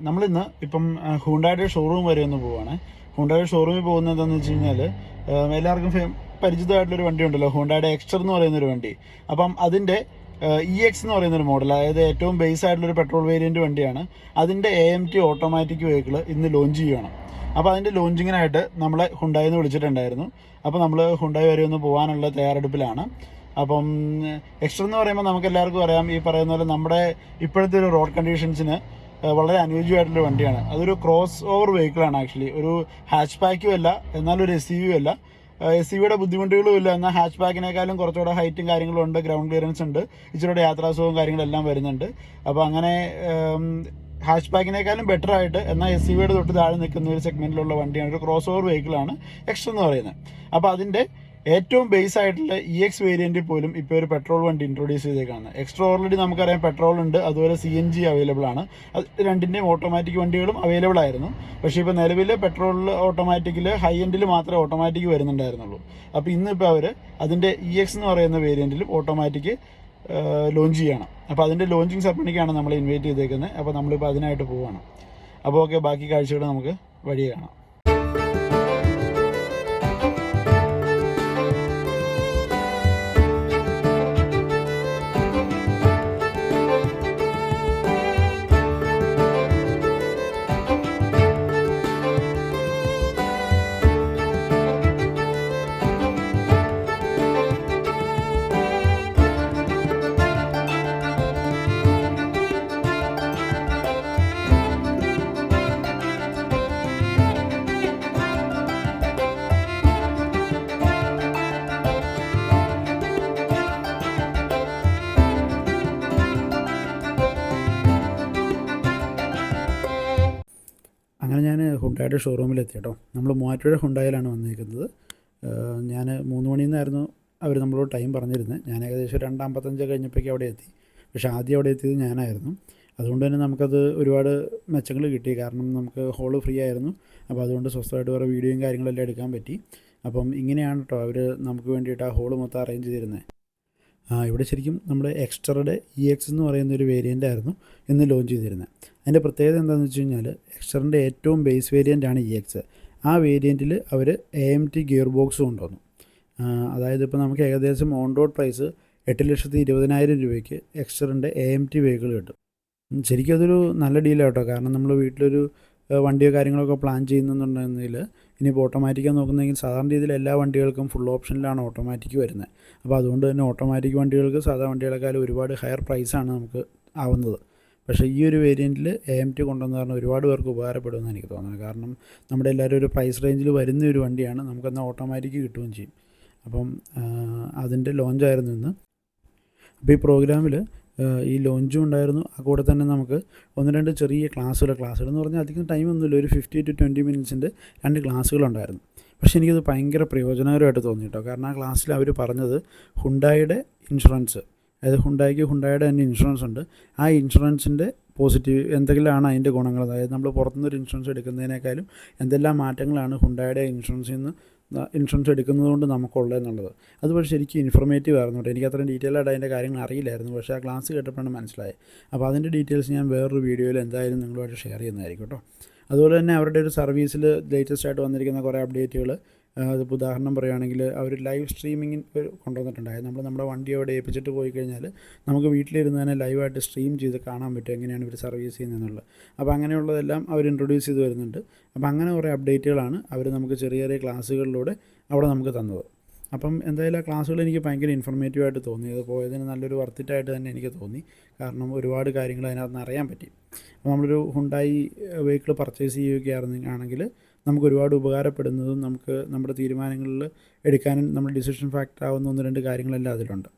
നമ്മളിന്ന് ഇപ്പം ഹുണ്ടായുടെ ഷോറൂം വരെ ഒന്ന് പോവുകയാണ്. ഹുണ്ടായുടെ ഷോറൂമിൽ പോകുന്നത് എന്താണെന്ന് വെച്ച് കഴിഞ്ഞാൽ എല്ലാവർക്കും പരിചിതമായിട്ടുള്ളൊരു വണ്ടി ഉണ്ടല്ലോ, ഹുണ്ടായുടെ എക്സ്റ്റർ എന്ന് പറയുന്നൊരു വണ്ടി. അപ്പം അതിൻ്റെ EX എന്ന് പറയുന്നൊരു മോഡൽ, അതായത് ഏറ്റവും ബേസ് ആയിട്ടുള്ളൊരു പെട്രോൾ വേരിയൻറ്റ് വണ്ടിയാണ്. അതിൻ്റെ AMT ഓട്ടോമാറ്റിക് വെഹിക്കിൾ ഇന്ന് ലോഞ്ച് ചെയ്യുകയാണ്. അപ്പോൾ അതിൻ്റെ ലോഞ്ചിങ്ങിനായിട്ട് നമ്മളെ ഹുണ്ടായിൽ നിന്ന് വിളിച്ചിട്ടുണ്ടായിരുന്നു. അപ്പോൾ നമ്മൾ ഹുണ്ടായി വരെ ഒന്ന് പോകാനുള്ള തയ്യാറെടുപ്പിലാണ്. അപ്പം എക്സ്റ്റർ എന്ന് പറയുമ്പോൾ നമുക്ക് എല്ലാവർക്കും അറിയാം, ഈ പറയുന്ന പോലെ നമ്മുടെ ഇപ്പോഴത്തെ ഒരു റോഡ് കണ്ടീഷൻസിന് വളരെ അനുയോജ്യമായിട്ടുള്ളൊരു വണ്ടിയാണ്. അതൊരു ക്രോസ് ഓവർ വെഹിക്കിളാണ്. ആക്ച്വലി ഒരു ഹാച്ച് പാക്കും അല്ല, എന്നാലൊരു SUV അല്ല. SUVയുടെ ബുദ്ധിമുട്ടുകളും ഇല്ല, എന്നാൽ ഹാച്ച് പാക്കിനേക്കാളും കുറച്ചുകൂടെ ഹൈറ്റും കാര്യങ്ങളും ഉണ്ട്, ഗ്രൗണ്ട് ക്ലിയറൻസ് ഉണ്ട്, ഇച്ചിരിയുടെ യാത്രാസുഖവും കാര്യങ്ങളെല്ലാം വരുന്നുണ്ട്. അപ്പോൾ അങ്ങനെ ഹാച്ച് പാക്കിനേക്കാളും ബെറ്റർ ആയിട്ട്, എന്നാൽ SUVയുടെ തൊട്ട് താഴെ നിൽക്കുന്ന ഒരു സെഗ്മെൻറ്റിലുള്ള വണ്ടിയാണ്, ഒരു ക്രോസ് ഓവർ വെഹിക്കിളാണ് എക്സ്റ്റർ എന്ന് പറയുന്നത്. അപ്പോൾ അതിൻ്റെ ഏറ്റവും ബേസ് ആയിട്ടുള്ള EX വേരിയൻറ്റിൽ പോലും ഇപ്പോൾ ഒരു പെട്രോൾ വണ്ടി ഇൻട്രൊഡ്യൂസ് ചെയ്തേക്കാണ്. എക്സ്ട്രാ ഓൾറെഡി നമുക്കറിയാം പെട്രോൾ ഉണ്ട്, അതുപോലെ CNG അവൈലബിൾ ആണ്. അത് രണ്ടിൻ്റെയും ഓട്ടോമാറ്റിക് വണ്ടികളും അവൈലബിൾ ആയിരുന്നു. പക്ഷേ ഇപ്പോൾ നിലവിൽ പെട്രോളിൽ ഓട്ടോമാറ്റിക്കിൽ ഹൈ എൻഡിൽ മാത്രമേ ഓട്ടോമാറ്റിക് വരുന്നുണ്ടായിരുന്നുള്ളൂ. അപ്പോൾ ഇന്നിപ്പോൾ അവർ അതിൻ്റെ EX എന്ന് പറയുന്ന വേരിയൻറ്റിലും ഓട്ടോമാറ്റിക് ലോഞ്ച് ചെയ്യണം. അപ്പോൾ അതിൻ്റെ ലോഞ്ചിങ് സെറമണിക്കാണ് നമ്മൾ ഇൻവൈറ്റ് ചെയ്തേക്കുന്നത്. അപ്പോൾ നമ്മളിപ്പോൾ അതിനായിട്ട് പോവുകയാണ്. അപ്പോൾ ഓക്കെ, ബാക്കി കാഴ്ചകൾ നമുക്ക് വഴി കാണാം. അങ്ങനെ ഞാൻ ഹുണ്ടായുടെ ഷോറൂമിലെത്തി കേട്ടോ. നമ്മൾ മൂവാറ്റുപുഴ ഹുണ്ടായിലാണ് വന്നിരിക്കുന്നത്. ഞാൻ 3 മണിയിൽ നിന്നായിരുന്നു അവർ നമ്മളോട് ടൈം പറഞ്ഞിരുന്നത്. ഞാൻ ഏകദേശം 2:55 കഴിഞ്ഞപ്പോഴേക്കും അവിടെ എത്തി. പക്ഷേ ആദ്യം അവിടെ എത്തിയത് ഞാനായിരുന്നു. അതുകൊണ്ട് തന്നെ നമുക്കത് ഒരുപാട് മെച്ചങ്ങൾ കിട്ടി. കാരണം നമുക്ക് ഹോള് ഫ്രീ ആയിരുന്നു. അപ്പോൾ അതുകൊണ്ട് സ്വസ്ഥമായിട്ട് വേറെ വീഡിയോയും കാര്യങ്ങളെല്ലാം എടുക്കാൻ പറ്റി. അപ്പം ഇങ്ങനെയാണ് കേട്ടോ അവർ നമുക്ക് വേണ്ടിയിട്ട് ആ ഹോള് മൊത്തം അറേഞ്ച് ചെയ്തിരുന്നത്. ഇവിടെ ശരിക്കും നമ്മുടെ എക്സ്റ്ററുടെ EX എന്ന് പറയുന്നൊരു വേരിയൻ്റ് ആയിരുന്നു ഇന്ന് ലോഞ്ച് ചെയ്തിരുന്നത്. അതിൻ്റെ പ്രത്യേകത എന്താണെന്ന് വെച്ച് കഴിഞ്ഞാൽ എക്സ്റ്ററിൻ്റെ ഏറ്റവും ബേസ് വേരിയൻ്റാണ് EX. ആ വേരിയൻറ്റിൽ അവർ AMT ഗിയർ ബോക്സ് കൊണ്ടുവന്നു. അതായത് ഇപ്പോൾ നമുക്ക് ഏകദേശം ഓൺ റോഡ് പ്രൈസ് 8,20,000 രൂപയ്ക്ക് എക്സ്റ്ററിൻ്റെ AMT വെഹിക്കിൾ കിട്ടും. ശരിക്കും അതൊരു നല്ല ഡീലാണ് കേട്ടോ. കാരണം നമ്മൾ വീട്ടിലൊരു വണ്ടിയോ കാര്യങ്ങളൊക്കെ പ്ലാൻ ചെയ്യുന്നുണ്ടെങ്കിൽ, ഇനിയിപ്പോൾ ഓട്ടോമാറ്റിക്കാണ് നോക്കുന്നതെങ്കിൽ സാധാരണ രീതിയിൽ എല്ലാ വണ്ടികൾക്കും ഫുൾ ഓപ്ഷനിലാണ് ഓട്ടോമാറ്റിക് വരുന്നത്. അപ്പോൾ അതുകൊണ്ട് തന്നെ ഓട്ടോമാറ്റിക് വണ്ടികൾക്ക് സാധാരണ വണ്ടികളെക്കാളും ഒരുപാട് ഹയർ പ്രൈസാണ് നമുക്ക് ആവുന്നത്. പക്ഷേ ഈ ഒരു വേരിയൻറ്റിൽ AMT കൊണ്ടുവന്ന് പറഞ്ഞാൽ ഒരുപാട് പേർക്ക് ഉപകാരപ്പെടുമെന്ന് എനിക്ക് തോന്നുന്നത്. കാരണം നമ്മുടെ എല്ലാവരും ഒരു പ്രൈസ് റേഞ്ചിൽ വരുന്ന ഒരു വണ്ടിയാണ്, നമുക്കെന്നാൽ ഓട്ടോമാറ്റിക് കിട്ടുകയും ചെയ്യും. അപ്പം അതിൻ്റെ ലോഞ്ചായിരുന്നു ഇന്ന്. അപ്പോൾ ഈ പ്രോഗ്രാമിൽ ഈ ലോഞ്ചും ഉണ്ടായിരുന്നു. ആ കൂടെ തന്നെ നമുക്ക് 1-2 ചെറിയ ക്ലാസ്സുകൾ എന്ന് പറഞ്ഞാൽ അധികം ടൈമൊന്നുമില്ല, ഒരു 15 to 20 മിനിറ്റ്സിൻ്റെ 2 ക്ലാസ്സുകളുണ്ടായിരുന്നു. പക്ഷേ എനിക്കത് ഭയങ്കര പ്രയോജനകരമായിട്ട് തോന്നി കേട്ടോ. കാരണം ആ ക്ലാസ്സിൽ അവർ പറഞ്ഞത് ഹുണ്ടായുടെ ഇൻഷുറൻസ്, അതായത് ഹുണ്ടായുടെ തന്നെ ഇൻഷുറൻസ് ഉണ്ട്. ആ ഇൻഷുറൻസിൻ്റെ പോസിറ്റീവ് എന്തെങ്കിലുമാണ് അതിൻ്റെ ഗുണങ്ങൾ, അതായത് നമ്മൾ പുറത്തുനിന്നൊരു ഇൻഷുറൻസ് എടുക്കുന്നതിനേക്കാളും എന്തെല്ലാം മാറ്റങ്ങളാണ് ഹുണ്ടായുടെ ഇൻഷുറൻസ് എടുക്കുന്നത് കൊണ്ട് നമുക്കുള്ളതെന്നുള്ളത്. അത് പക്ഷേ ശരിക്കും ഇൻഫോർമേറ്റീവ് ആയിരുന്നു കേട്ടോ. എനിക്ക് അത്രയും ഡീറ്റെയിൽ ആയിട്ട് അതിൻ്റെ കാര്യങ്ങൾ അറിയില്ലായിരുന്നു. പക്ഷേ ആ ക്ലാസ് കേട്ടപ്പോഴാണ് മനസ്സിലായത്. അപ്പോൾ അതിൻ്റെ ഡീറ്റെയിൽസ് ഞാൻ വേറൊരു വീഡിയോയിൽ എന്തായാലും നിങ്ങളുമായിട്ട് ഷെയർ ചെയ്യുന്നതായിരിക്കും കേട്ടോ. അതുപോലെ തന്നെ അവരുടെ ഒരു സർവീസിൽ ലേറ്റസ്റ്റ് ആയിട്ട് വന്നിരിക്കുന്ന കുറേ അപ്ഡേറ്റുകൾ, അതിപ്പോൾ ഉദാഹരണം പറയുകയാണെങ്കിൽ അവർ ലൈവ് സ്ട്രീമിങ്ങിന് കൊണ്ടുവന്നിട്ടുണ്ടായത്. നമ്മുടെ വണ്ടി അവിടെ ഏൽപ്പിച്ചിട്ട് പോയി കഴിഞ്ഞാൽ നമുക്ക് വീട്ടിലിരുന്ന് തന്നെ ലൈവായിട്ട് സ്ട്രീം ചെയ്ത് കാണാൻ പറ്റും എങ്ങനെയാണ് ഇവർ സർവീസ് ചെയ്യുന്നതെന്നുള്ളത്. അപ്പോൾ അങ്ങനെയുള്ളതെല്ലാം അവർ ഇൻട്രൊഡ്യൂസ് ചെയ്ത് വരുന്നുണ്ട്. അപ്പോൾ അങ്ങനെ കുറേ അപ്ഡേറ്റുകളാണ് അവർ നമുക്ക് ചെറിയ ചെറിയ ക്ലാസ്സുകളിലൂടെ അവിടെ നമുക്ക് തന്നത്. അപ്പം എന്തായാലും ആ ക്ലാസ്സുകൾ എനിക്ക് ഭയങ്കര ഇൻഫോർമേറ്റീവായിട്ട് തോന്നി. അത് പോയതിന് നല്ലൊരു വർത്തിറ്റായിട്ട് തന്നെ എനിക്ക് തോന്നി. കാരണം ഒരുപാട് കാര്യങ്ങൾ അതിനകത്ത് നിന്ന് അറിയാൻ പറ്റി. അപ്പോൾ നമ്മളൊരു ഹുണ്ടായി വെഹിക്കിൾ പർച്ചേസ് ചെയ്യുകയാണെങ്കിൽ നമുക്ക് ഒരുപാട് ഉപകാരപ്പെടുന്നതും നമുക്ക് നമ്മുടെ തീരുമാനങ്ങളിൽ എടുക്കാനും നമ്മുടെ ഡിസിഷൻ ഫാക്ടർ ആവുന്ന 1-2 കാര്യങ്ങളെല്ലാം അതിലുണ്ട്.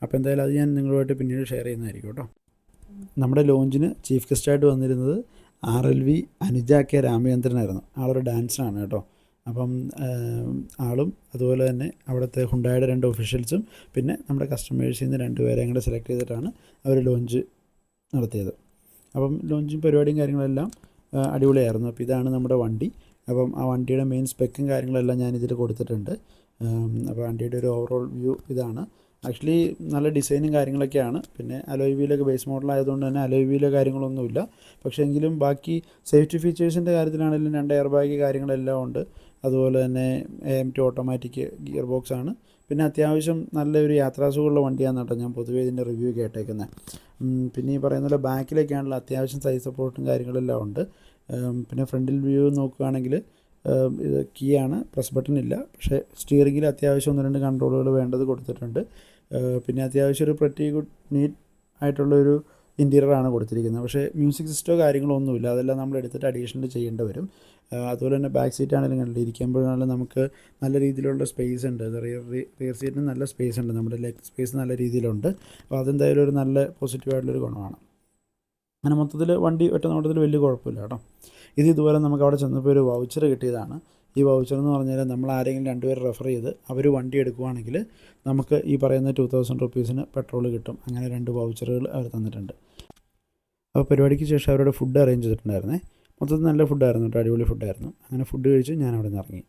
അപ്പോൾ എന്തായാലും അത് ഞാൻ നിങ്ങളുമായിട്ട് പിന്നീട് ഷെയർ ചെയ്യുന്നതായിരിക്കും കേട്ടോ. നമ്മുടെ ലോഞ്ചിന് ചീഫ് ഗസ്റ്റായിട്ട് വന്നിരുന്നത് RLV അനുജ കെ രാമചന്ദ്രനായിരുന്നു. ആളൊരു ഡാൻസറാണ് കേട്ടോ. അപ്പം ആളും അതുപോലെ തന്നെ അവിടുത്തെ ഹുണ്ടായുടെ 2 ഒഫീഷ്യൽസും പിന്നെ നമ്മുടെ കസ്റ്റമേഴ്സിൽ നിന്ന് 2 പേരെയും കൂടെ സെലക്ട് ചെയ്തിട്ടാണ് അവർ ലോഞ്ച് നടത്തിയത്. അപ്പം ലോഞ്ചിങ് പരിപാടിയും കാര്യങ്ങളെല്ലാം അടിപൊളിയായിരുന്നു. അപ്പോൾ ഇതാണ് നമ്മുടെ വണ്ടി. അപ്പം ആ വണ്ടിയുടെ മെയിൻ സ്പെക്കും കാര്യങ്ങളെല്ലാം ഞാനിതിൽ കൊടുത്തിട്ടുണ്ട്. അപ്പോൾ വണ്ടിയുടെ ഒരു ഓവറോൾ വ്യൂ ഇതാണ്. ആക്ച്വലി നല്ല ഡിസൈനും കാര്യങ്ങളൊക്കെയാണ്. പിന്നെ അലോയ് വീലൊക്കെ ബേസ് മോഡലായതുകൊണ്ട് തന്നെ അലോയ് വീലോ കാര്യങ്ങളൊന്നുമില്ല. പക്ഷേ എങ്കിലും ബാക്കി സേഫ്റ്റി ഫീച്ചേഴ്സിൻ്റെ കാര്യത്തിലാണെങ്കിലും 2 എയർ ബാഗ് കാര്യങ്ങളെല്ലാം ഉണ്ട്. അതുപോലെ തന്നെ AMT ഓട്ടോമാറ്റിക് ഗിയർ ബോക്സാണ്. പിന്നെ അത്യാവശ്യം നല്ലൊരു യാത്രാസുഖമുള്ള വണ്ടിയാണെന്ന് കേട്ടോ ഞാൻ പൊതുവേ ഇതിൻ്റെ റിവ്യൂ കേട്ടേക്കുന്നത്. പിന്നെ ഈ പറയുന്ന പോലെ ബാക്കിലൊക്കെയാണല്ലോ അത്യാവശ്യം സൈഡ് സപ്പോർട്ടും കാര്യങ്ങളെല്ലാം ഉണ്ട്. പിന്നെ ഫ്രണ്ടിൽ വ്യൂ നോക്കുകയാണെങ്കിൽ ഇത് കീ ആണ്, പ്രസ് ബട്ടൺ ഇല്ല. പക്ഷേ സ്റ്റിയറിങ്ങിൽ അത്യാവശ്യം 1-2 കൺട്രോളുകൾ വേണ്ടത് കൊടുത്തിട്ടുണ്ട്. പിന്നെ അത്യാവശ്യം ഒരു പ്രറ്റി ഗുഡ് നീറ്റ് ആയിട്ടുള്ളൊരു ഇൻറ്റീരിയറാണ് കൊടുത്തിരിക്കുന്നത്. പക്ഷേ മ്യൂസിക് സിസ്റ്റമോ കാര്യങ്ങളോ ഒന്നുമില്ല. അതെല്ലാം നമ്മൾ എടുത്തിട്ട് അഡീഷണൽ ചെയ്യേണ്ടി വരും. അതുപോലെ തന്നെ ബാക്ക് സീറ്റ് ആണെങ്കിലും കണ്ടില്ല, ഇരിക്കുമ്പോഴാണെങ്കിലും നമുക്ക് നല്ല രീതിയിലുള്ള സ്പേസ് ഉണ്ട്. റിയർ സീറ്റിന് നല്ല സ്പേസ് ഉണ്ട്, നമ്മുടെ ലെഗ് സ്പേസ് നല്ല രീതിയിലുണ്ട്. അപ്പോൾ അതെന്തായാലും ഒരു നല്ല പോസിറ്റീവായിട്ടുള്ളൊരു ഗുണമാണ്. അങ്ങനെ മൊത്തത്തിൽ വണ്ടി ഒറ്റ നോട്ടത്തിൽ വലിയ കുഴപ്പമില്ല കേട്ടോ. ഇതുപോലെ നമുക്ക് അവിടെ ചെന്നപ്പോൾ ഒരു വൗച്ചർ കിട്ടിയതാണ്. ഈ വൗച്ചർ എന്ന് പറഞ്ഞാൽ നമ്മൾ ആരെങ്കിലും 2 പേര് റെഫർ ചെയ്ത് അവർ വണ്ടി എടുക്കുകയാണെങ്കിൽ നമുക്ക് ഈ പറയുന്ന 2000 റുപ്പീസിന് പെട്രോൾ കിട്ടും. അങ്ങനെ 2 വൗച്ചറുകൾ അവർ തന്നിട്ടുണ്ട്. അപ്പോൾ പരിപാടിക്ക് ശേഷം അവരുടെ ഫുഡ് അറേഞ്ച് ചെയ്തിട്ടുണ്ടായിരുന്നേ. മൊത്തത്തിൽ നല്ല ഫുഡായിരുന്നു കേട്ടോ, അടിപൊളി ഫുഡായിരുന്നു. അങ്ങനെ ഫുഡ് കഴിച്ച് ഞാൻ അവിടെ നിന്ന് ഇറങ്ങി.